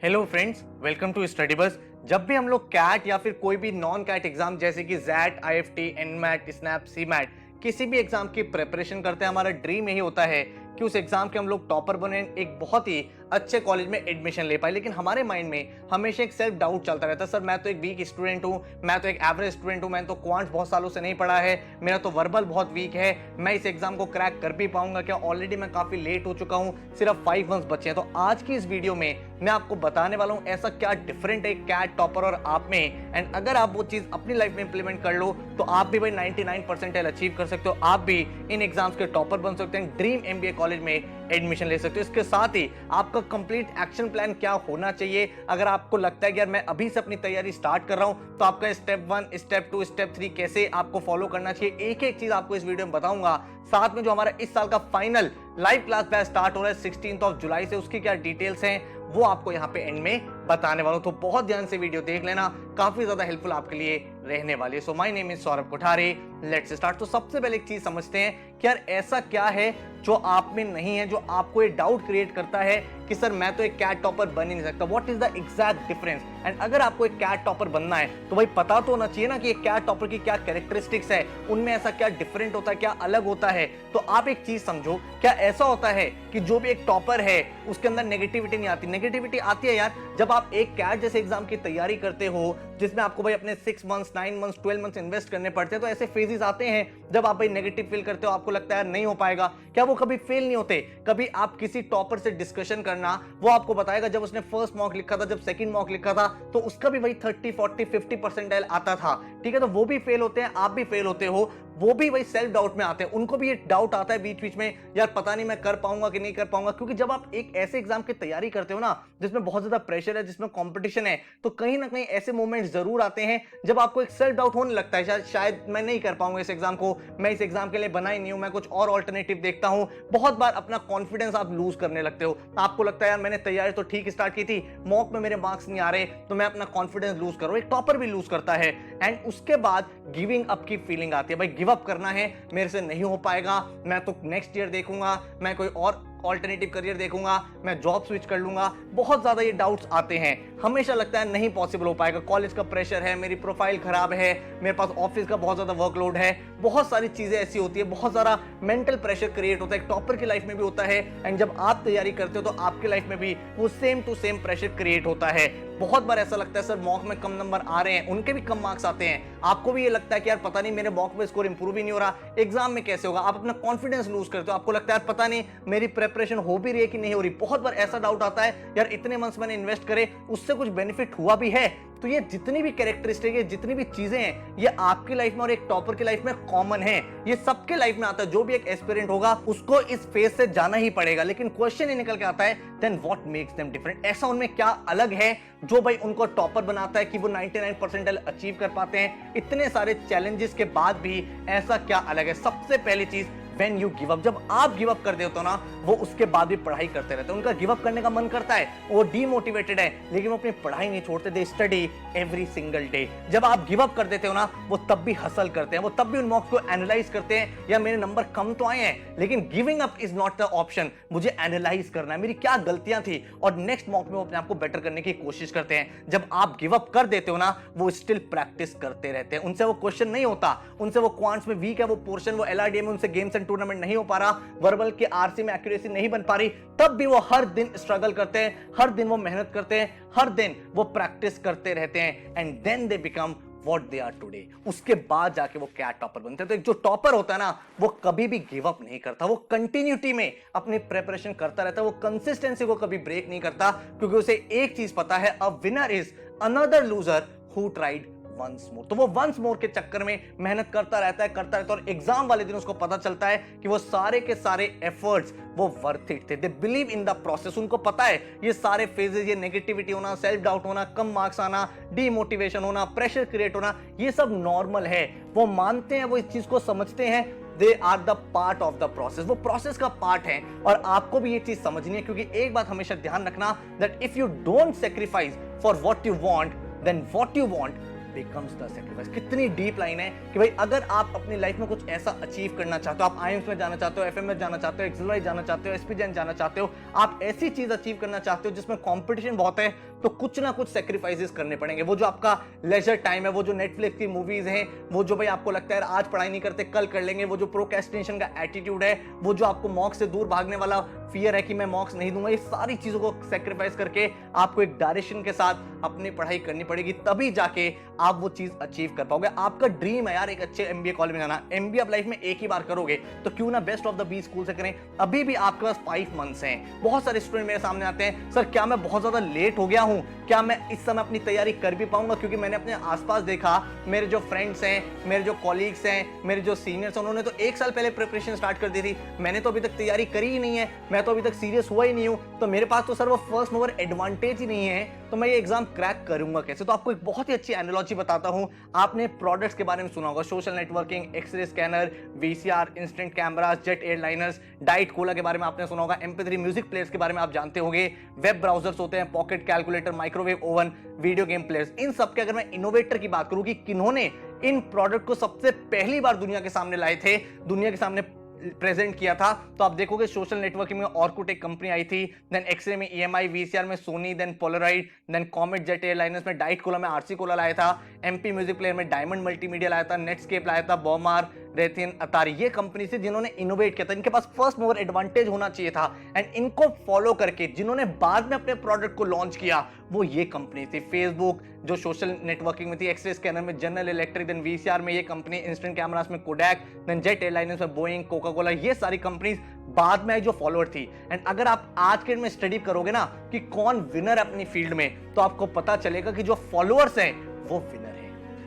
Hello friends, welcome to study bus. जब भी हम लोग कैट या फिर कोई भी नॉन कैट एग्जाम जैसे कि XAT, IIFT, NMAT, SNAP, CMAT किसी भी एग्जाम की प्रिपरेशन करते हैं, हमारा ड्रीम यही होता है कि उस एग्जाम के हम लोग टॉपर बने, एक बहुत ही अच्छे कॉलेज में एडमिशन ले पाए। लेकिन हमारे माइंड में हमेशा एक सेल्फ डाउट चलता रहता है, सर मैं तो एक वीक स्टूडेंट हूँ, मैं तो एक एवरेज स्टूडेंट हूँ, मैंने तो क्वांट्स बहुत सालों से नहीं पढ़ा है, मेरा तो वर्बल बहुत वीक है, मैं इस एग्जाम को क्रैक कर भी पाऊंगा क्या? ऑलरेडी मैं काफी लेट हो चुका हूँ, सिर्फ 5 मंथ्स बचे हैं। तो आज की इस वीडियो में मैं आपको बताने वाला हूँ ऐसा क्या डिफरेंट है कैट टॉपर और आप में, एंड अगर आप वो चीज अपनी लाइफ में इंप्लीमेंट कर लो तो आप भी भाई 99 परसेंटाइल अचीव कर सकते हो, आप भी इन एग्जाम्स के टॉपर बन सकते हैं, ड्रीम एमबीए कॉलेज में एडमिशन ले सकते हो। इसके साथ ही आपका कंप्लीट एक्शन प्लान क्या होना चाहिए। अगर आपको लगता है कि यार मैं अभी से अपनी तैयारी स्टार्ट कर रहा हूं, तो आपका स्टेप 1, स्टेप 2, स्टेप 3 कैसे आपको फॉलो करना चाहिए, एक एक चीज आपको इस वीडियो में बताऊंगा। साथ में जो हमारा इस साल का final live class batch start हो रहा है 16 जुलाई से, उसकी क्या डिटेल्स हैं वो आपको यहाँ पे एंड में बताने वाला हूं। तो बहुत ध्यान से वीडियो देख लेना, काफी ज्यादा हेल्पफुल आपके लिए रहने वाली है। So my name is Saurabh Kothari, let's start. तो सबसे पहले एक चीज समझते हैं कि यार ऐसा क्या है जो आप में नहीं है, जो आपको ये डाउट क्रिएट करता है कि सर मैं तो एक कैट टॉपर बन ही नहीं सकता। What is the exact difference? And अगर आपको एक कैट टॉपर बनना है तो भाई पता तो होना चाहिए ना कि एक कैट टॉपर की क्या कैरेक्टरिस्टिक्स है, उनमें ऐसा क्या डिफरेंट होता है, क्या अलग होता है। तो आप एक चीज समझो, क्या ऐसा होता है कि जो भी एक टॉपर है उसके अंदर नेगेटिविटी नहीं आती? नेगेटिविटी आती है यार जब आप एक कैट जैसे एग्जाम की तैयारी करते हो, जिसमें आपको भाई अपने 6 मंथ्स, 9 मंथ्स, 12 मंथ्स इन्वेस्ट करने पड़ते हैं। तो ऐसे फेजेस आते हैं जब आप भाई नेगेटिव फील करते हो, आपको लगता है नहीं हो पाएगा। क्या वो कभी फेल नहीं होते? कभी आप किसी टॉपर से डिस्कशन करना, वो आपको बताएगा जब उसने फर्स्ट मॉक लिखा था, जब सेकंड मॉक लिखा था, तो उसका भी वही 30, 40, 50 परसेंटाइल आता था। ठीक है, तो वो भी फेल होते हैं, आप भी फेल होते हो, वो भी वही सेल्फ डाउट में आते हैं, उनको भी ये डाउट आता है बीच बीच में, यार पता नहीं मैं कर पाऊंगा कि नहीं कर पाऊंगा। क्योंकि जब आप एक ऐसे एग्जाम की तैयारी करते हो ना जिसमें बहुत ज्यादा प्रेशर है, जिसमें कंपटीशन है, तो कहीं ना कहीं ऐसे मोमेंट्स जरूर आते हैं जब आपको एक सेल्फ डाउट होने लगता है, शायद मैं नहीं कर पाऊंगा इस एग्जाम को, मैं इस एग्जाम के लिए बना ही नहीं हूं, मैं कुछ और ऑल्टरनेटिव देखता हूं। बहुत बार अपना कॉन्फिडेंस आप लूज करने लगते हो, आपको लगता है यार मैंने तैयारी तो ठीक स्टार्ट की थी, मॉक में मेरे मार्क्स नहीं आ रहे, तो मैं अपना कॉन्फिडेंस लूज करूं। एक टॉपर भी लूज करता है, एंड उसके बाद गिविंग अप की फीलिंग आती है, भाई गिव अप करना है, मेरे से नहीं हो पाएगा, मैं तो नेक्स्ट ईयर देखूंगा, मैं कोई और ऑल्टरनेटिव करियर देखूंगा, मैं जॉब स्विच कर लूंगा। बहुत ज्यादा ये डाउट्स आते हैं, हमेशा लगता है नहीं पॉसिबल हो पाएगा, कॉलेज का प्रेशर है, मेरी प्रोफाइल खराब है, मेरे पास ऑफिस का बहुत ज्यादा वर्कलोड है, बहुत सारी चीजें ऐसी होती है, बहुत सारा मेंटल प्रेशर क्रिएट होता है, एक टॉपर की लाइफ में भी होता है। एंड जब आप तैयारी करते हो तो आपकी लाइफ में भी वो same to same pressure create होता है। बहुत बार ऐसा लगता है सर मॉक में कम नंबर आ रहे हैं, उनके भी कम मार्क्स आते हैं, आपको भी ये लगता है कि यार पता नहीं मेरे मॉक में स्कोर इंप्रूव ही नहीं हो रहा, एग्जाम में कैसे होगा? आप अपना कॉन्फिडेंस लूज करते हो, आपको लगता है यार पता नहीं मेरी प्रिपरेशन हो भी रही है कि नहीं हो रही। बहुत बार ऐसा डाउट आता है यार इतने मंथ्स मैंने इन्वेस्ट करे, उससे कुछ बेनिफिट हुआ भी है? तो ये जितनी भी कैरेक्टरिस्टिक है, जितनी भी चीजें हैं, ये आपकी लाइफ में और एक टॉपर की लाइफ में कॉमन है, ये सबके लाइफ में आता है। जो भी एक एस्पिरेंट होगा उसको इस फेज से जाना ही पड़ेगा। लेकिन क्वेश्चन ये निकल के आता है then what makes them different? ऐसा उनमें क्या अलग है जो भाई उनको टॉपर बनाता है कि वो 99 परसेंटाइल अचीव कर पाते हैं? इतने सारे चैलेंजेस के बाद भी ऐसा क्या अलग है? सबसे पहली चीज, When you give up, जब आप गिव अप कर देते हो ना, वो उसके बाद भी पढ़ाई करते रहते हैं। उनका गिव अप करने का मन करता है, वो डीमोटिवेटेड है, लेकिन वो अपनी पढ़ाई नहीं छोड़ते, they study every single day. जब आप गिव अप कर देते हो ना, वो तब भी हसल करते हैं, वो तब भी उन मॉक्स को एनालाइज करते हैं, या मेरे नंबर कम तो आए हैं, लेकिन giving up is not the option, मुझे एनालाइज करना है मेरी क्या गलतियां थी, और नेक्स्ट मॉक में वो अपने आप को बेटर करने की कोशिश करते हैं। जब आप गिव अप कर देते हो ना, वो स्टिल प्रैक्टिस करते रहते हैं, उनसे वो क्वेश्चन नहीं होता, उनसे वो क्वांट्स में वीक है, वो पोर्शन, वो एलआरडीए में उनसे गेम्स एंड टूर्नामेंट नहीं हो पा रहा, वर्बल के आरसी में एक्यूरेसी नहीं बन पा रही, तब भी वो हर दिन स्ट्रगल करते हैं, हर दिन वो मेहनत करते हैं, हर दिन वो प्रैक्टिस करते रहते हैं, and then they become what they are today. उसके बाद जाके वो कैट टॉपर बनते हैं। तो एक जो टॉपर होता है ना, वो कभी भी गिव अप नहीं करता, वो कंटिन्यूटी में अपनी प्रिपरेशन करता रहता है, वो कंसिस्टेंसी को कभी ब्रेक नहीं करता, क्योंकि उसे एक चीज पता है, a winner is another loser who tried once more. तो वो वंस मोर के चक्कर में मेहनत करता रहता है, और एग्जाम वाले दिन उसको पता चलता है कि वो सारे के सारे एफर्ट्स वो वर्थ इट थे। They believe in the process, उनको पता है ये सारे फेजेस, ये नेगेटिविटी होना, सेल्फ डाउट होना, कम मार्क्स आना, डीमोटिवेशन होना, प्रेशर क्रिएट होना, ये सब नॉर्मल है। वो मानते हैं, वो इस चीज को समझते हैं, they are the part of the process, वो प्रोसेस का पार्ट है। और आपको भी ये चीज समझनी है, क्योंकि एक बात हमेशा ध्यान रखना, that if you don't sacrifice for what you want, then what you want becomes the sacrifice। कितनी डीप लाइन है कि भाई अगर आप अपनी लाइफ में कुछ ऐसा अचीव करना चाहते हो, आप आईएम्स में जाना चाहते हो, एफएम में जाना चाहते हो, एक्सएलवाई जाना चाहते हो, एसपीजेन जाना चाहते हो, आप ऐसी चीज अचीव करना चाहते हो जिसमें कंपटीशन बहुत है, तो कुछ ना कुछ सैक्रिफाइसेस करने पड़ेंगे। वो जो आपका लेजर टाइम है, वो जो नेटफ्लिक्स की मूवीज हैं, वो जो भाई आपको लगता है आज पढ़ाई नहीं करते कल कर लेंगे, वो जो प्रोक्रेस्टिनेशन का एटीट्यूड है, वो जो आपको मॉक्स से दूर भागने वाला फियर है कि मैं मॉक्स नहीं दूंगा, ये सारी चीजों को सैक्रिफाइस करके आपको एक डायरेक्शन के साथ अपनी पढ़ाई करनी पड़ेगी, तभी जाके आप वो चीज अचीव कर पाओगे। आपका ड्रीम है यार एक अच्छे एमबीए कॉलेज में जाना, एमबीए आप लाइफ में एक ही बार करोगे, तो क्यों ना best of the B school से करें। अभी भी आपके पास 5 मंथ्स हैं। बहुत सारे स्टूडेंट मेरे सामने आते हैं, सर क्या मैं बहुत ज्यादा लेट हो गया हूं, क्या मैं इस समय अपनी तैयारी कर भी पाऊंगा? क्योंकि मैंने अपने आसपास देखा, मेरे जो फ्रेंड्स हैं, मेरे जो कॉलीग्स हैं, मेरे जो सीनियर्स हैं, उन्होंने तो 1 साल पहले प्रिपरेशन स्टार्ट कर दी थी, मैंने तो अभी तक तैयारी करी ही नहीं है, मैं तो अभी तक सीरियस हुआ ही नहीं हूं, तो मेरे पास तो सर वो फर्स्ट मूवर एडवांटेज ही नहीं है, तो मैं ये एग्जाम क्रैक करूंगा कैसे? तो आपको एक बहुत ही अच्छी एनालॉजी बताता हूं। आपने प्रोडक्ट्स के बारे में सुना होगा, social networking, x ray scanner, VCR, instant cameras, jet airliners, diet cola के बारे में आपने सुना होगा, MP3 म्यूजिक प्लेयर्स के बारे में आप जानते होंगे, वेब ब्राउजर्स होते हैं, pocket calculator, microwave oven, video game players. इन सब के अगर मैं इनोवेटर की बात करूं कि किन्होंने इन प्रोडक्ट को सबसे पहली बार दुनिया के सामने लाए थे, दुनिया के सामने प्रेजेंट किया था, तो आप देखोगे सोशल नेटवर्किंग में ऑर्कुट एक कंपनी आई थी, देन एक्सरे में EMI, VCR में Sony, then Polaroid, then Comet, jet airliners में डाइट कोला में RC कोला लाया था, MP म्यूजिक प्लेयर में डायमंड मल्टीमीडिया लाया था, नेटस्केप लाया था, बॉमार, रेथिन, अतारी, ये कंपनी से जिन्होंने इनोवेट किया था, इनके पास फर्स्ट मूवर एडवांटेज होना चाहिए था, एंड इनको फॉलो करके जिन्होंने बाद में अपने प्रोडक्ट को लॉन्च किया वो ये कंपनी थी। फेसबुक जो सोशल नेटवर्किंग में थी, एक्सरे स्कैनर में जनरल इलेक्ट्रिक, देन VCR में ये कंपनी, इंस्टेंट कैमरास में कोडैक, देन जेट एयरलाइनर्स में बोइंग, कोका कोला, ये सारी कंपनीज बाद में जो फॉलोअर थी। एंड अगर आप आज के में स्टडी करोगे ना कि कौन विनर है अपनी फील्ड में, तो आपको पता चलेगा कि जो फॉलोअर्स हैं वो विनर है।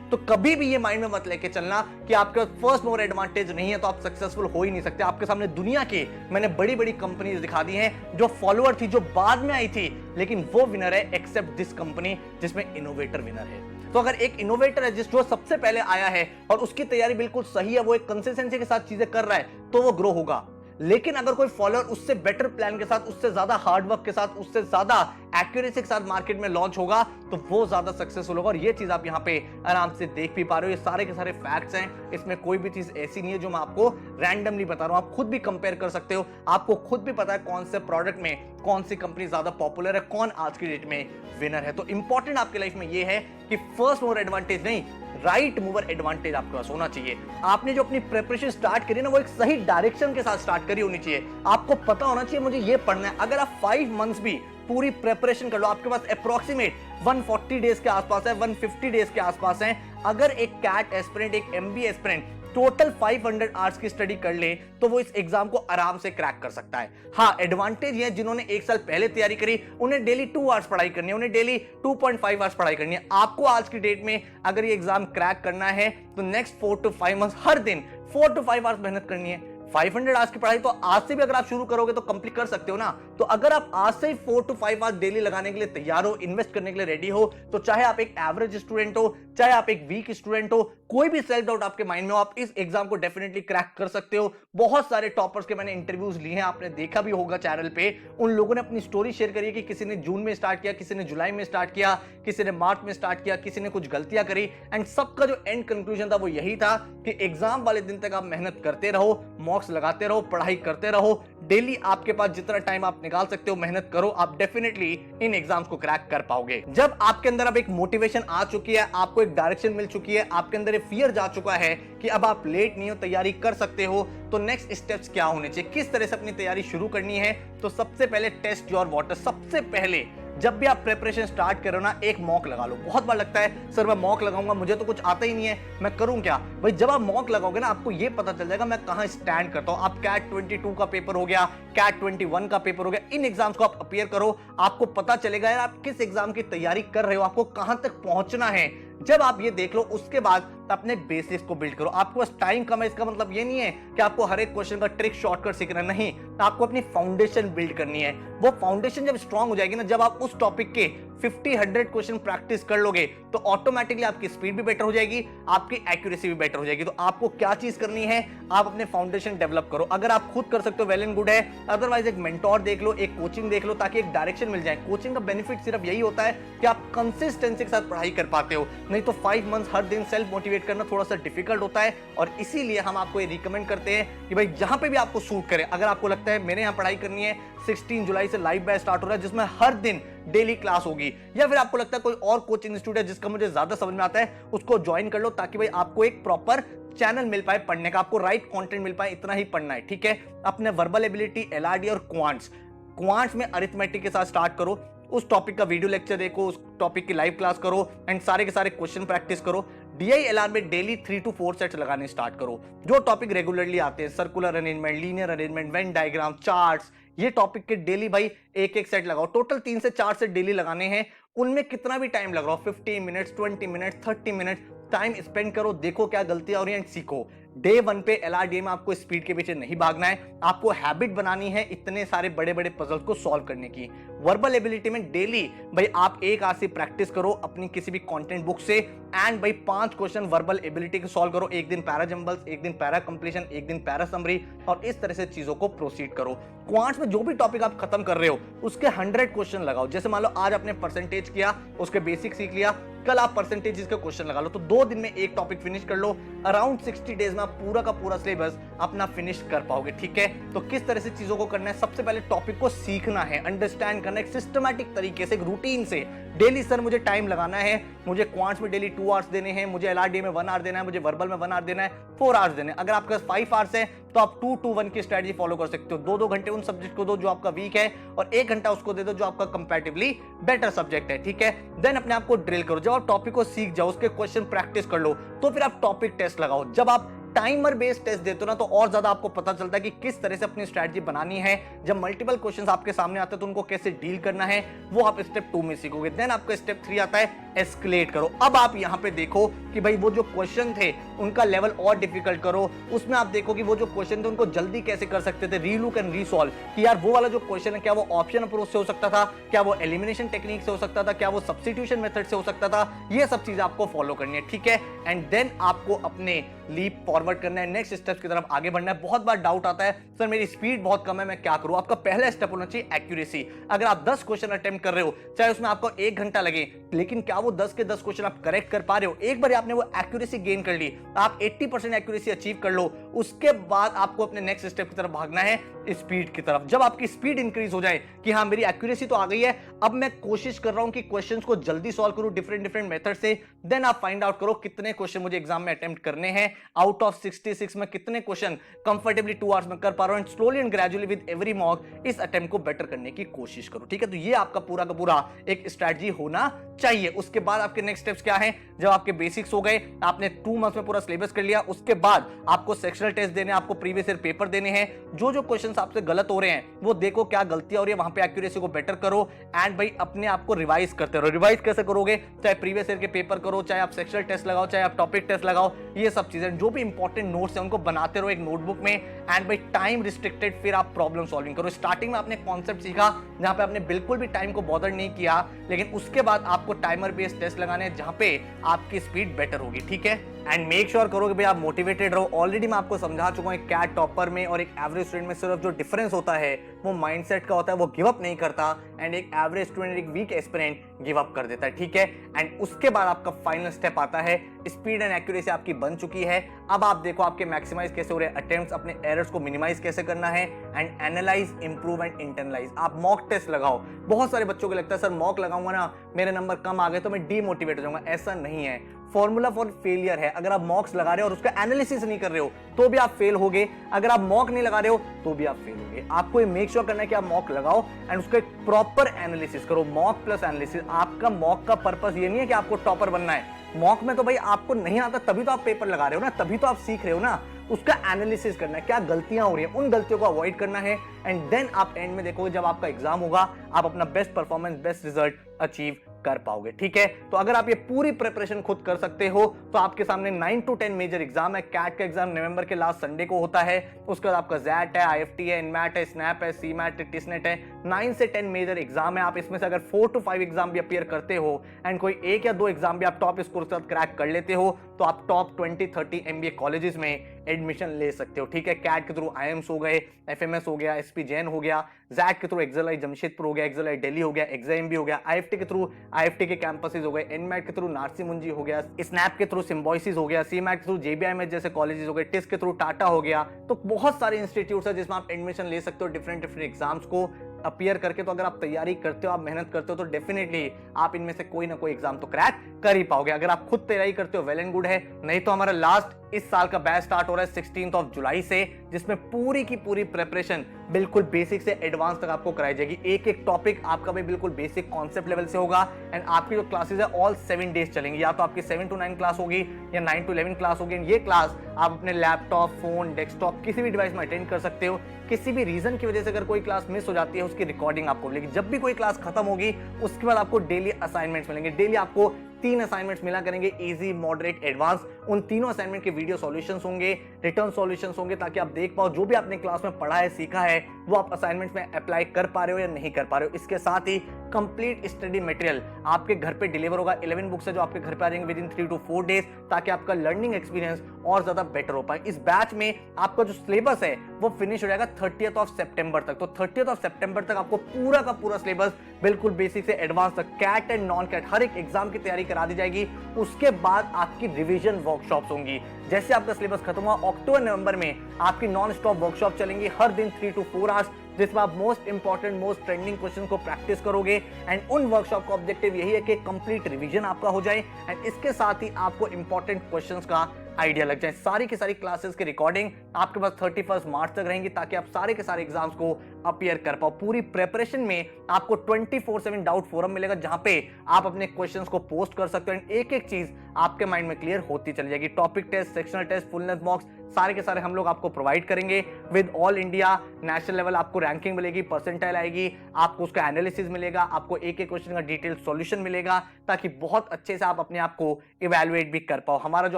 तो कभी भी ये माइंड में मत लेके चलना कि आपके फर्स्ट मूवर एडवांटेज नहीं है तो आप सक्सेसफुल हो ही नहीं सकते। आपके सामने दुनिया की मैंने बड़ी बड़ी कंपनीज दिखा दी हैं जो फॉलोअर थी, जो बाद में आई थी, लेकिन वो विनर है, एक्सेप्ट दिस कंपनी जिसमें इनोवेटर विनर है। तो अगर एक इनोवेटर है जो सबसे पहले आया है और उसकी तैयारी बिल्कुल सही है, वो एक कंसिस्टेंसी के साथ चीजें कर रहा है, तो वो ग्रो होगा। लेकिन अगर कोई फॉलोअर उससे बेटर प्लान के साथ, उससे ज्यादा हार्डवर्क के साथ, उससे ज्यादा एक्यूरेसी के साथ मार्केट में लॉन्च होगा, तो वो ज्यादा सक्सेसफुल होगा। और ये चीज आप यहाँ पे आराम से देख भी पा रहे हो, ये सारे के सारे फैक्ट्स हैं, इसमें कोई भी चीज ऐसी नहीं है जो मैं आपको रैंडमली बता रहा हूं। आप खुद भी कंपेयर कर सकते हो, आपको खुद भी पता है कौन से प्रोडक्ट में कौन सी कंपनी ज्यादा पॉपुलर है, कौन आज की डेट में विनर है। तो इंपॉर्टेंट आपकी लाइफ में ये है कि फर्स्ट मूवर एडवांटेज नहीं, राइट मूवर एडवांटेज आपके पास होना चाहिए। आपने जो अपनी प्रिपरेशन स्टार्ट करी ना, वो एक सही डायरेक्शन के साथ स्टार्ट करी होनी चाहिए। आपको पता होना चाहिए मुझे ये पढ़ना है। अगर आप 5 मंथ्स भी पूरी प्रिपरेशन कर लो, आपके पास अप्रोक्सीमेट 140 डेज के आसपास है, 150 डेज के आसपास है। अगर एक कैट एस्पिरेंट, एक MBA एस्पिरेंट टोटल 500 आवर्स की स्टडी कर ले, तो वो इस एग्जाम को आराम से क्रैक कर सकता है। हाँ, एडवांटेज ये है, जिन्होंने 1 साल पहले तैयारी करी उन्हें डेली 2 आवर्स पढ़ाई करनी है, उन्हें डेली 2.5 आवर्स पढ़ाई करनी है। आपको आज की डेट में अगर ये एग्जाम क्रैक करना है तो नेक्स्ट 4 to 5 मंथ्स हर दिन 4 to 5 आवर्स मेहनत करनी है। 500 आवर्स की पढ़ाई तो आज से भी अगर आप शुरू करोगे तो कंप्लीट कर सकते हो ना। तो अगर आप आज से ही 4 to 5 आवर्स डेली लगाने के लिए तैयार हो, इन्वेस्ट करने के लिए रेडी हो, तो चाहे आप एक एवरेज स्टूडेंट हो, चाहे आप एक वीक स्टूडेंट हो, कोई भी सेल्फ डाउट आपके माइंड में हो, आप इस एग्जाम को डेफिनेटली क्रैक कर सकते हो। बहुत सारे टॉपर्स के मैंने इंटरव्यूज लिए हैं, आपने देखा भी होगा चैनल पे। उन लोगों ने अपनी स्टोरी शेयर करी है कि किसी ने जून में स्टार्ट किया, किसी ने जुलाई में स्टार्ट किया, किसी ने मार्च में स्टार्ट किया, किसी ने कुछ गलतियां करी, एंड सबका जो एंड कंक्लूजन था वो यही था कि एग्जाम वाले दिन तक आप मेहनत करते रहो, मॉक्स लगाते रहो, पढ़ाई करते रहो, डेली आपके पास जितना टाइम आप निकाल सकते हो मेहनत करो, आप डेफिनेटली इन एग्जाम्स को क्रैक कर पाओगे। जब आपके अंदर अब एक मोटिवेशन आ चुकी है, आपको एक डायरेक्शन मिल चुकी है, आपके अंदर एक फियर जा चुका है कि अब आप लेट नहीं हो, तैयारी कर सकते हो, तो नेक्स्ट स्टेप्स क्या होने चाहिए, किस तरह से अपनी तैयारी शुरू करनी है। तो सबसे पहले टेस्ट योर वाटर। सबसे पहले जब भी आप प्रिपरेशन स्टार्ट करो ना, एक मॉक लगा लो। बहुत बार लगता है सर मैं मॉक लगाऊंगा, मुझे तो कुछ आता ही नहीं है, मैं करूं क्या? भाई जब आप मॉक लगाओगे ना, आपको ये पता चल जाएगा मैं कहां स्टैंड करता हूं। आप कैट 22 का पेपर हो गया, कैट 21 का पेपर हो गया, इन एग्जाम्स को आप अपीयर करो, आपको पता चलेगा यार आप किस एग्जाम की तैयारी कर रहे हो, आपको कहां तक पहुंचना है। जब आप ये देख लो, उसके बाद अपने बेसिक्स को बिल्ड करो। आपके पास टाइम कम है इसका मतलब ये नहीं है कि आपको हर एक क्वेश्चन का ट्रिक शॉर्टकट सीखना है, नहीं, आपको अपनी फाउंडेशन बिल्ड करनी है। वो फाउंडेशन जब स्ट्रांग हो जाएगी ना, जब आप उस टॉपिक के 50-100 क्वेश्चन प्रैक्टिस कर लोगे तो ऑटोमेटिकली आपकी स्पीड भी बेटर हो जाएगी, आपकी एक्यूरेसी भी बेटर हो जाएगी। तो आपको क्या चीज करनी है, आप अपने फाउंडेशन डेवलप करो। अगर आप खुद कर सकते हो वेल एंड गुड है, अदरवाइज एक मेंटोर देख लो, एक कोचिंग देख लो, ताकि एक डायरेक्शन मिल जाए। कोचिंग का बेनिफिट सिर्फ यही होता है कि आप कंसिस्टेंसी के साथ पढ़ाई कर पाते हो, नहीं तो 5 मंथ्स हर दिन सेल्फ मोटिवेट करना थोड़ा सा डिफिकल्ट होता है। और इसीलिए हम आपको ये रिकमेंड करते हैं कि भाई जहां पे भी आपको सूट करे, अगर आपको लगता है मेरे यहाँ पढ़ाई करनी है, 16 जुलाई से लाइव बैच स्टार्ट हो रहा है जिसमें हर दिन डेली क्लास होगी, या फिर आपको लगता है कोई और कोचिंग इंस्टीट्यूट है जिसका मुझे ज्यादा समझ में आता है, उसको ज्वाइन कर लो, ताकि भाई आपको एक प्रॉपर चैनल मिल पाए पढ़ने का, आपको राइट कंटेंट मिल पाए, इतना ही पढ़ना है, ठीक है। अपने वर्बल एबिलिटी, एलआरडी और क्वांट्स में अरिथमेटिक के साथ स्टार्ट करो। उस टॉपिक का वीडियो लेक्चर देखो, उस टॉपिक की लाइव क्लास करो एंड सारे के सारे क्वेश्चन प्रैक्टिस करो। DILR में डेली 3 to 4 सेट्स लगाने स्टार्ट करो। जो टॉपिक रेगुलरली आते हैं, circular arrangement, linear arrangement, Venn diagram, charts, ये टॉपिक के डेली भाई एक सेट लगाओ। टोटल 3 से 4 सेट डेली लगाने हैं। उनमें कितना भी टाइम लगाओ, 15 minutes, 20 minutes, 30 minutes time spend करो, देखो क्या गलतियां हो रही हैं, सीखो। डे 1 पे LRDA में आपको स्पीड के पीछे नहीं भागना है, आपको हैबिट बनानी है इतने सारे बड़े बड़े पजल्स को सॉल्व करने की। वर्बल एबिलिटी में डेली भाई आप 1 आवर से प्रैक्टिस करो अपनी किसी भी कंटेंट बुक से, एंड भाई 5 क्वेश्चन वर्बल एबिलिटी के सॉल्व करो। एक दिन पैरा जंबल्स, एक दिन पैरा कंप्लीशन, एक दिन पैरा समरी, और इस तरह से चीजों को प्रोसीड करो। क्वांट्स में जो भी टॉपिक आप खत्म कर रहे हो उसके 100 क्वेश्चन लगाओ। जैसे मान लो आज आपने परसेंटेज किया, उसके बेसिक सीख लिया, कल आप परसेंटेज के क्वेश्चन लगा लो, तो 2 दिन में एक टॉपिक फिनिश कर लो। अराउंड 60 डेज में आप पूरा का पूरा सिलेबस अपना फिनिश कर पाओगे, ठीक है। तो किस तरह से चीजों को करना है, सबसे पहले टॉपिक को सीखना है, अंडरस्टैंड करना है एक सिस्टमैटिक तरीके से, एक रूटीन से। डेली सर मुझे टाइम लगाना है, मुझे क्वांट्स में डेली 2 आवर्स देने हैं, मुझे LRDA में 1 आवर देना है, मुझे वर्बल में 1 आवर देना है, 4 आवर्स देने हैं। अगर आपके पास 5 आवर्स है तो आप 2 to 1 की स्ट्रेटजी फॉलो कर सकते हो। 2-2 घंटे उन सब्जेक्ट को दो जो आपका वीक है, और 1 घंटा उसको दे दो जो आपका कंपैरेटिवली बेटर सब्जेक्ट है, ठीक है। देन अपने आप को ड्रिल करो। जब आप टॉपिक को सीख जाओ, उसके क्वेश्चन प्रैक्टिस कर लो, तो फिर आप टॉपिक टेस्ट लगाओ। जब आप टाइमर बेस्ड टेस्ट देते हो ना, तो और ज्यादा आपको पता चलता है कि किस तरह से अपनी स्ट्रेटजी बनानी है। जब मल्टीपल क्वेश्चंस आपके सामने आते हैं तो उनको कैसे डील करना है, वो आप स्टेप 2 में सीखोगे। देन आपका स्टेप 3 आता है एस्केलेट करो। अब आप यहां पे देखो कि भाई वो जो क्वेश्चन थे उनका लेवल और डिफिकल्ट करो। उसमें आप देखो कि वो जो क्वेश्चन थे उनको जल्दी कैसे कर सकते थे, रीलुक एंड रीसॉल्व, कि यार वो वाला जो क्वेश्चन है क्या वो ऑप्शन अप्रोच से हो सकता था, क्या वो एलिमिनेशन टेक्निक से हो सकता था, क्या वो सब्स्टिट्यूशन मेथड से हो सकता था। ये सब चीजें आपको फॉलो करनी है, ठीक है। एंड देन आपको अपने लीप फॉरवर्ड करना है, नेक्स्ट स्टेप्स की तरफ आगे बढ़ना है। बहुत बार डाउट आता है, सर मेरी स्पीड बहुत कम है, मैं क्या करूं। आपका पहला स्टेप होना चाहिए एक्यूरेसी। अगर आप 10 क्वेश्चन अटेम्प्ट कर रहे हो, चाहे उसमें आपको 1 घंटा लगे, लेकिन क्या वो 10 के 10 क्वेश्चन आप करेक्ट कर पा रहे हो। एक बार आपने वो एक्यूरेसी गेन कर ली, आप 80% एक्यूरेसी अचीव कर लो, उसके बाद आपको अपने नेक्स्ट स्टेप की तरफ भागना है, स्पीड की तरफ। जब आपकी स्पीड इंक्रीज हो जाए कि हाँ मेरी एक्यूरेसी तो आ गई है, अब मैं कोशिश कर रहा हूं कि क्वेश्चंस को जल्दी सॉल्व करूं डिफरेंट मेथड से, देन आप फाइंड आउट करो कितने क्वेश्चन मुझे एग्जाम में अटेम्प्ट करने हैं। आउट ऑफ 66 में कितने क्वेश्चन कंफर्टेबली 2 आवर्स में कर पा रहा हूं। Slowly and gradually with every mock इस अटेम्प्ट को बेटर करने की कोशिश करो, ठीक है। तो ये आपका पूरा का पूरा एक स्ट्रेटजी होना चाहिए। उसके बाद आपके नेक्स्ट स्टेप्स क्या है, जब आपके बेसिक्स हो गए, आपने 2 मंथ्स में पूरा सिलेबस कर लिया, उसके बाद आपको सेक्शनल टेस्ट देने, आपको प्रीवियस ईयर पेपर देने हैं। जो जो क्वेश्चंस आपसे गलत हो रहे हैं वो देखो क्या गलतियां हो रही है, वहां पे एक्यूरेसी को बेटर करो, एंड भाई अपने आप को रिवाइज करते रहो। रिवाइज कैसे करोगे, चाहे प्रीवियस ईयर के पेपर करो, चाहे आप सेक्शनल टेस्ट लगाओ, चाहे आप टॉपिक टेस्ट लगाओ, ये सब चीजें जो भी इंपॉर्टेंट नोट्स हैं उनको बनाते रहो एक नोटबुक में। एंड भाई टाइम रिस्ट्रिक्टेड, फिर आप प्रॉब्लम सॉल्विंग करो। स्टार्टिंग में आपने कॉन्सेप्ट सीखा जहां पे आपने बिल्कुल भी टाइम को बॉदर नहीं किया, लेकिन उसके बाद आपको टाइमर बेस्ड टेस्ट लगाने हैं जहां पे आपकी स्पीड बेटर होगी, ठीक है। एंड मेक श्योर करो कि भाई आप मोटिवेटेड रहो। ऑलरेडी मैं आपको समझा चुका हूं कैट टॉपर में और एक एवरेज स्टूडेंट में सिर्फ जो डिफरेंस होता है वो माइंडसेट का होता है, वो गिव अप नहीं करता, एंड एक एवरेज स्टूडेंट, एक वीक एस्पिरेंट गिव अप कर देता है, ठीक है। एंड उसके बाद आपका फाइनल स्टेप आता है, स्पीड एंड एक्यूरेसी आपकी बन चुकी है। अब आप देखो आपके मैक्सिमाइज कैसे हो रहे हैं अटेम्प्ट्स, अपने एरर्स को मिनिमाइज कैसे करना है, and analyse, improve and internalise. आप मॉक टेस्ट लगाओ। बहुत सारे बच्चों को लगता है सर मॉक लगाऊंगा ना मेरे नंबर कम आ गए तो मैं डीमोटिवेट हो जाऊंगा। ऐसा नहीं है, फॉर्मूला फॉर फेलियर है। अगर आप मॉक्स लगा रहे हो और उसका एनालिसिस नहीं कर रहे हो तो भी आप फेल होगे, अगर आप मॉक नहीं लगा रहे हो तो भी आप फेल होगे। आपको ये मेक श्योर करना है कि आप मॉक लगाओ एंड उसका एक प्रॉपर एनालिसिस करो। Mock plus analysis. आपका मॉक का पर्पस ये नहीं है कि आपको टॉपर बनना है। मॉक में तो भाई आपको नहीं आता तभी तो आप पेपर लगा रहे हो ना, तभी तो आप सीख रहे हो ना। उसका एनालिसिस करना है, क्या गलतियां हो रही हैं, उन गलतियों को अवॉइड करना है, एंड देन आप एंड में देखोगे जब आपका एग्जाम होगा आप अपना best performance, best result achieve कर पाओगे। ठीक है, तो अगर आप ये पूरी प्रिपरेशन खुद कर सकते हो तो आपके सामने 9 to 10 मेजर एग्जाम है। कैट का एग्जाम नवंबर के लास्ट संडे को होता है, उसके बाद आपका जैट है, आईएफटी है, इनमैट है, स्नैप है, सीमैट है, टिसनेट है। 9 से 10 मेजर एग्जाम है। आप इसमें से अगर 4 to 5 एग्जाम भी अपीयर करते हो एंड कोई एक या दो एग्जाम भी आप टॉप स्कोर के साथ क्रैक कर लेते हो तो आप टॉप 20-30 एमबीए कॉलेजेस में एडमिशन ले सकते हो। ठीक है, कैट के थ्रू आईएम्स हो गए, एफएमएस हो गया, एसपी जैन हो गया, जैट के थ्रू एक्सएलआई जमशेदपुर हो गया, एक्सएलआई दिल्ली हो गया, एग्जाम हो गया, आईएफटी के थ्रू आईएफटी के कैंपसेस हो गए, एनमैट के थ्रू नारसी मुंजी हो गया, स्नैप के थ्रू सिम्बॉयसिस हो गया, सीमैट के थ्रू जेबीआईएमएस जैसे कॉलेजेस हो गए, टिस के थ्रू टाटा हो गया। तो बहुत सारे इंस्टीट्यूट्स है जिसमें आप एडमिशन ले सकते हो डिफरेंट एग्जाम्स को अपीयर करके। तो अगर आप तैयारी करते हो, आप मेहनत करते हो तो डेफिनेटली आप इनमें से कोई ना कोई एग्जाम तो क्रैक कर ही पाओगे। अगर आप खुद तैयारी करते हो वेल एंड गुड है, नहीं तो हमारा लास्ट इस साल का बैच स्टार्ट हो रहा है 16 जुलाई से, जिसमें पूरी की पूरी प्रिपरेशन बिल्कुल बेसिक से एडवांस तक आपको कराई जाएगी। एक एक टॉपिक आपका भी बिल्कुल बेसिक कॉन्सेप्ट लेवल से होगा एंड आपकी जो क्लासेस है ऑल 7 डेज चलेंगी। या तो आपकी 7 to 9 क्लास होगी या 9 to 11 क्लास होगी। ये क्लास आप अपने लैपटॉप, फोन, डेस्कटॉप किसी भी डिवाइस में अटेंड कर सकते हो। किसी भी रीजन की वजह से अगर कोई क्लास मिस हो जाती है उसकी रिकॉर्डिंग आपको मिलेगी। जब भी कोई क्लास खत्म होगी उसके बाद आपको डेली असाइनमेंट्स मिलेंगे। डेली आपको 3 असाइनमेंट्स मिला करेंगे, इजी, मॉडरेट, एडवांस। उन तीनों असाइनमेंट के वीडियो सॉल्यूशंस होंगे, रिटर्न सॉल्यूशंस होंगे, ताकि आप देख पाओ जो भी आपने क्लास में पढ़ा है, सीखा है, वो आप असाइनमेंट्स में अप्लाई कर पा रहे हो या नहीं कर पा रहे हो। इसके साथ ही कंप्लीट स्टडी मटेरियल आपके घर पे डिलीवर होगा। 11 बुक्स है जो आपके घर पे आ जाएंगे विद इन 3 to 4 डेज, ताकि आपका लर्निंग एक्सपीरियंस और ज्यादा बेटर हो पाए। इस बैच में आपका जो सिलेबस है वो फिनिश हो जाएगा 30 सितंबर तक। तो 30 सितंबर तक आपको पूरा का पूरा सिलेबस बिल्कुल बेसिक से एडवांस तक, कैट एंड नॉन कैट, हर एक एग्जाम की तैयारी करा दी जाएगी। उसके बाद आपकी रिवीजन वर्कशॉप्स होंगी। जैसे आपका सिलेबस खत्म हुआ, अक्टूबर नवंबर में आपकी नॉन स्टॉप वर्कशॉप चलेंगी हर दिन 3 to 4 आवर्स, जिसमें आप most important, most trending question को प्रैक्टिस करोगे। एंड उन वर्कशॉप का ऑब्जेक्टिव यही है कि कंप्लीट रिवीजन आपका हो जाए एंड इसके साथ ही आपको इंपॉर्टेंट क्वेश्चंस का आइडिया लग जाए। सारी की सारी क्लासेस की रिकॉर्डिंग आपके पास 31 मार्च तक रहेंगी, ताकि आप सारे के सारे एग्जाम्स को अपीयर कर पाओ। पूरी प्रिपरेशन में आपको 24/7 डाउट फोरम मिलेगा, जहां पे आप अपने क्वेश्चंस को पोस्ट कर सकते हो एंड एक एक चीज आपके माइंड में क्लियर होती चली जाएगी। Topic test, sectional test, full length mocks सारे के सारे हम लोग आपको प्रोवाइड करेंगे। With all India national level आपको रैंकिंग मिलेगी, परसेंटाइल आएगी, आपको उसका एनालिसिस मिलेगा, आपको एक एक क्वेश्चन का डिटेल सॉल्यूशन मिलेगा, ताकि बहुत अच्छे से आप अपने आप को इवैल्यूएट भी कर पाओ। हमारा जो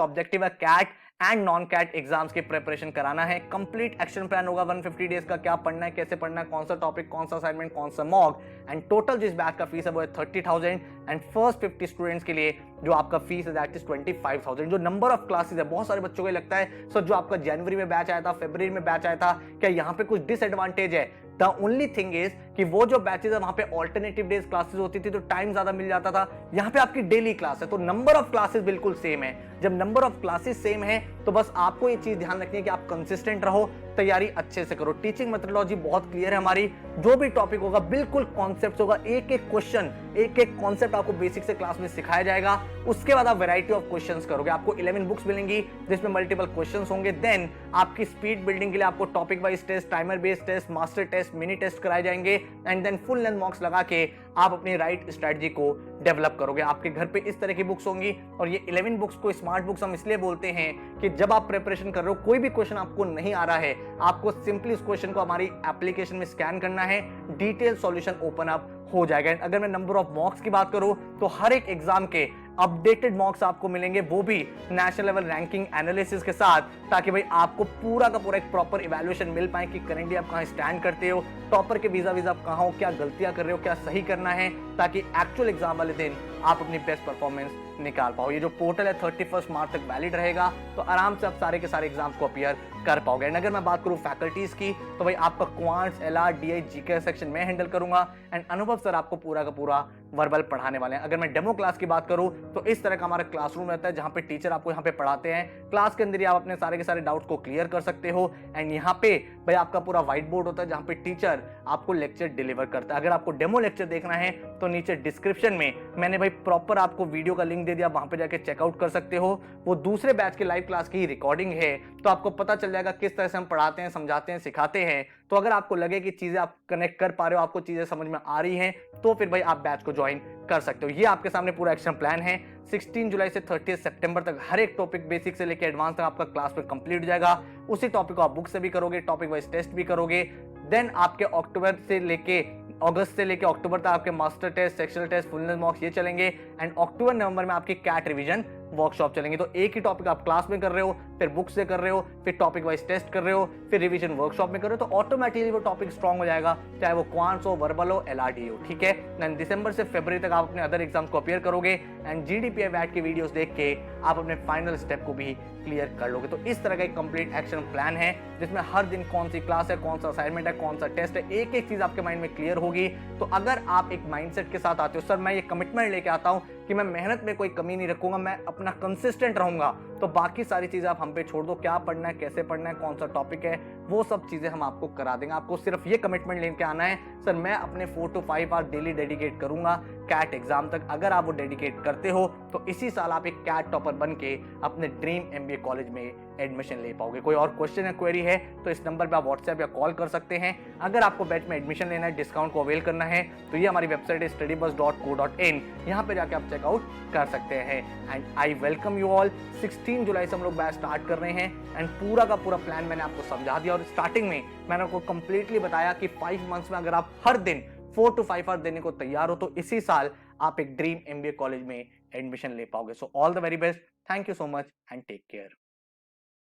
ऑब्जेक्टिव है CAT and non CAT exams की प्रिपरेशन कराना है। कंप्लीट एक्शन प्लान होगा 150 डेज का, क्या पढ़ना है, कैसे पढ़ना है, कौन सा टॉपिक, कौन सा असाइनमेंट, कौन सा मॉक। एंड टोटल जिस बैच का फीस है वो है 30,000 एंड फर्स्ट 50 स्टूडेंट्स के लिए जो आपका फीस है दैट इज 25,000। जो नंबर ऑफ क्लासेस है, बहुत सारे बच्चों को लगता है सर जो आपका जनवरी में बैच आया था, फरवरी में बैच आया था, क्या यहाँ पे कुछ डिसएडवांटेज है? द ओनली थिंग इज कि वो जो बैचेस है वहां पे ऑल्टरनेटिव डेज क्लासेस होती थी तो टाइम ज्यादा मिल जाता था। यहाँ पे आपकी डेली क्लास है तो नंबर ऑफ क्लासेस बिल्कुल सेम है। जब नंबर ऑफ क्लासेस सेम है तो बस आपको ये चीज ध्यान रखनी है कि आप कंसिस्टेंट रहो, तैयारी अच्छे से करो। टीचिंग मेथोडोलॉजी बहुत क्लियर है हमारी। जो भी टॉपिक होगा बिल्कुल कॉन्सेप्ट होगा, एक एक क्वेश्चन, एक एक कॉन्सेप्ट आपको बेसिक से क्लास में सिखाया जाएगा। उसके बाद आप वैरायटी ऑफ क्वेश्चंस करोगे। आपको 11 बुक्स मिलेंगी जिसमें मल्टीपल क्वेश्चंस होंगे। देन आपकी स्पीड बिल्डिंग के लिए आपको topic wise test, timer based test, master test, mini test कराए जाएंगे and then full length mocks लगा के आप अपनी राइट स्ट्रेटजी को डेवलप करोगे। आपके घर पे इस तरह की बुक्स होंगी और ये 11 बुक्स को स्मार्ट बुक्स हम इसलिए बोलते हैं कि जब आप प्रिपरेशन कर रहे हो, कोई भी क्वेश्चन आपको नहीं आ रहा है, आपको सिंपली इस क्वेश्चन को हमारी एप्लीकेशन में स्कैन करना है, डिटेल सॉल्यूशन ओपन अप हो जाएगा। अगर मैं नंबर ऑफ मॉक्स की बात करूं तो हर एक एग्जाम के अपडेटेड मॉक्स आपको मिलेंगे, वो भी नेशनल लेवल रैंकिंग एनालिसिस के साथ, ताकि भाई आपको पूरा का पूरा एक प्रॉपर इवैल्यूएशन मिल पाए कि करेंटली आप कहां स्टैंड करते हो, टॉपर के वीजा वीजा आप कहां हो, क्या गलतियां कर रहे हो, क्या सही करना है, ताकि एक्चुअल एग्जाम वाले दिन आप अपनी बेस्ट परफॉर्मेंस निकाल पाओ। ये जो पोर्टल है 31 मार्च तक वैलिड रहेगा, तो आराम से आप सारे के सारे एग्जाम्स को अपीयर कर पाओगे। एंड अगर मैं बात करूं फैकल्टीज की तो भाई आपका quants, LR, DI, GK section मैं हैंडल करूंगा एंड अनुभव सर आपको पूरा का पूरा वर्बल पढ़ाने वाले हैं। अगर मैं डेमो क्लास की बात करूं तो इस तरह का हमारा क्लासरूम रहता है जहां पे टीचर आपको यहाँ पे पढ़ाते हैं। क्लास के अंदर ही आप अपने सारे के सारे डाउट्स को क्लियर कर सकते हो एंड यहाँ पे भाई आपका पूरा व्हाइट बोर्ड होता है जहां पे टीचर आपको लेक्चर डिलीवर करता है। अगर आपको डेमो लेक्चर देखना है तो नीचे डिस्क्रिप्शन में मैंने भाई प्रॉपर आपको वीडियो का लिंक दे दिया, वहां पे जाके चेकआउट कर सकते हो। वो दूसरे बैच के लाइव क्लास की रिकॉर्डिंग है, तो आपको पता चल जाएगा किस तरह से हम पढ़ाते हैं, समझाते हैं, सिखाते हैं। तो अगर आपको लगे कि चीजें आप कनेक्ट कर पा रहे हो, आपको चीजें समझ में आ रही हैं, तो फिर भाई आप बैच को ज्वाइन कर सकते हो। ये आपके सामने पूरा एक्शन प्लान है। 16 जुलाई से 30 सितंबर तक हर एक टॉपिक बेसिक से लेकर एडवांस तक आपका क्लास में कंप्लीट हो जाएगा। उसी टॉपिक को आप बुक से भी करोगे, टॉपिक वाइज टेस्ट भी करोगे। देन आपके अक्टूबर से लेके अगस्त से लेकर अक्टूबर तक आपके master test, sectional test, full length mocks ये चलेंगे एंड अक्टूबर नवंबर में आपकी कैट रिवीजन वर्कशॉप चलेंगे। तो एक ही टॉपिक आप क्लास में कर रहे हो, फिर बुक से कर रहे हो, फिर टॉपिक वाइज टेस्ट कर रहे हो, फिर रिवीजन वर्कशॉप में कर रहे हो, तो ऑटोमेटिकली वो टॉपिक स्ट्रांग हो जाएगा, चाहे वो क्वांट्स हो, वर्बल हो, एलआरडी हो। ठीक है, देन दिसंबर से फरवरी तक आप अपने अदर एग्जाम्स को अपीयर करोगे एंड जीडीपीआई वैट की वीडियोस देख के आप अपने फाइनल स्टेप को भी क्लियर कर लोगे। तो इस तरह का एक कंप्लीट एक्शन प्लान है जिसमें हर दिन कौन सी क्लास है, कौन सा असाइनमेंट है, कौन सा टेस्ट है, एक एक चीज आपके माइंड में क्लियर होगी। तो अगर आप एक माइंडसेट के साथ आते हो, सर मैं ये कमिटमेंट लेके आता हूं कि मैं मेहनत में कोई कमी नहीं रखूंगा, मैं अपना कंसिस्टेंट रहूंगा, तो बाकी सारी चीजें आप हम पे छोड़ दो। क्या पढ़ना है, कैसे पढ़ना है, कौन सा टॉपिक है, वो सब चीजें हम आपको करा देंगे। आपको सिर्फ ये कमिटमेंट लेके आना है, सर मैं अपने 4 to 5 आवर डेली डेडिकेट करूंगा कैट एग्जाम तक। अगर आप वो डेडिकेट करते हो तो इसी साल आप एक कैट टॉपर बन के अपने ड्रीम एमबीए कॉलेज में एडमिशन ले पाओगे। कोई और क्वेश्चन या क्वेरी है तो इस नंबर पे आप व्हाट्सएप या कॉल कर सकते हैं। अगर आपको बैच में एडमिशन लेना है, डिस्काउंट को अवेल करना है, तो ये हमारी वेबसाइट है studybus.co.in, यहाँ पे जाके आप चेकआउट कर सकते हैं। And I welcome you all. 16 जुलाई से हम लोग बैच स्टार्ट कर रहे हैं एंड पूरा का पूरा प्लान मैंने आपको समझा दिया और स्टार्टिंग में मैंने आपको कंप्लीटली बताया कि 5 मंथ्स में अगर आप हर दिन 4 to 5 आवर देने को तैयार हो तो इसी साल आप एक ड्रीम एमबीए कॉलेज में एडमिशन ले पाओगे। So all the very best, thank you so much and take care.